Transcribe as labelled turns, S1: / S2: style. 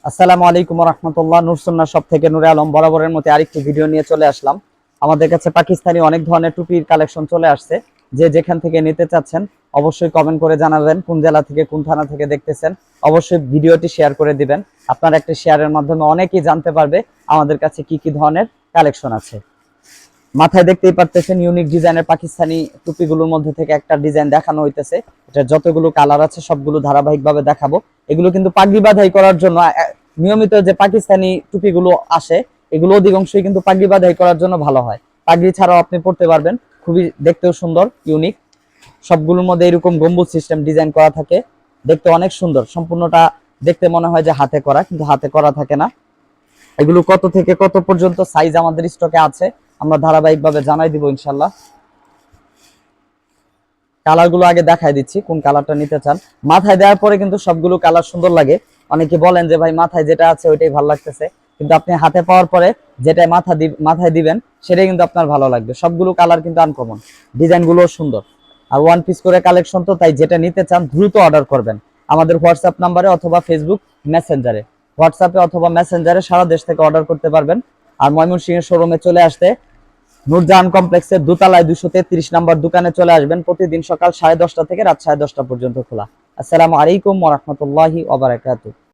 S1: আসসালামু আলাইকুম রহমতুল্লাহ। নূরসুন্নাহ শপ থেকে নূরে আলম বরাবরের মতো আরেকটি ভিডিও নিয়ে চলে আসলাম। আমাদের কাছে পাকিস্তানি অনেক ধরনের টুপির কালেকশন চলে আসছে। যে যেখান থেকে নিতে চাচ্ছেন অবশ্যই কমেন্ট করে জানাবেন কোন জেলা থেকে কোন থানা থেকে দেখতেছেন। অবশ্যই ভিডিওটি শেয়ার করে দিবেন। আপনার একটা শেয়ারের মাধ্যমে অনেকেই জানতে পারবে আমাদের কাছে কি কি ধরনের কালেকশন আছে। মাথায় দেখতেই পারতেছেন ইউনিক ডিজাইনের পাকিস্তানি টুপিগুলোর মধ্যে থেকে একটা ডিজাইন দেখানো হইতেছে। এটা যতগুলো কালার আছে সবগুলো ধারাবাহিকভাবে দেখাবো। এগুলো কিন্তু পাগড়ি বাঁধাই করার জন্য নিয়মিত যে পাকিস্তানি টুপিগুলো আসে এগুলো অধিকাংশই কিন্তু পাগড়ি বাঁধাই করার জন্য ভালো হয়। পাগড়ি ছাড়াও আপনি পরতে পারবেন, খুবই দেখতেও সুন্দর ইউনিক। সবগুলোর মধ্যে এরকম গম্বুজ সিস্টেম ডিজাইন করা থাকে, দেখতে অনেক সুন্দর। সম্পূর্ণটা দেখতে মনে হয় যে হাতে করা, কিন্তু হাতে করা থাকে না। এগুলো কত থেকে কত পর্যন্ত সাইজ আমাদের স্টকে আছে আমরা ধারাবাহিকভাবে জানাই দিব ইনশাল্লাহ। কালার গুলো আগে দেখাই দিচ্ছি কোন কালারটা নিতে চান। মাথায় দেওয়ার পরে কিন্তু সবগুলো কালার সুন্দর লাগে। অনেকে বলেন যে ভাই মাথায় যেটা আছে ওইটাই ভালো লাগতেছে, কিন্তু আপনি হাতে পাওয়ার পরে যেটা মাথায় দিবেন সেটাই কিন্তু আপনার ভালো লাগবে। সবগুলো কালার কিন্তু আনকমন, ডিজাইন গুলো সুন্দর। আর ওয়ান পিস করে কালেকশন তো, তাই যেটা নিতে চান দ্রুত অর্ডার করবেন আমাদের হোয়াটসঅ্যাপ নাম্বারে অথবা ফেসবুক মেসেঞ্জারে। হোয়াটসঅ্যাপে অথবা মেসেঞ্জারে সারা দেশ থেকে অর্ডার করতে পারবেন। আর ময়মনসিংহের শোরুমে চলে আসতে নূরজাহান কমপ্লেক্সের দোতলায় 233 নম্বর দোকানে চলে আসবেন। প্রতিদিন সকাল 10:30 থেকে রাত 10:30 পর্যন্ত খোলা। আসসালামু আলাইকুম ওয়া রাহমাতুল্লাহি ওয়া বারাকাতুহু।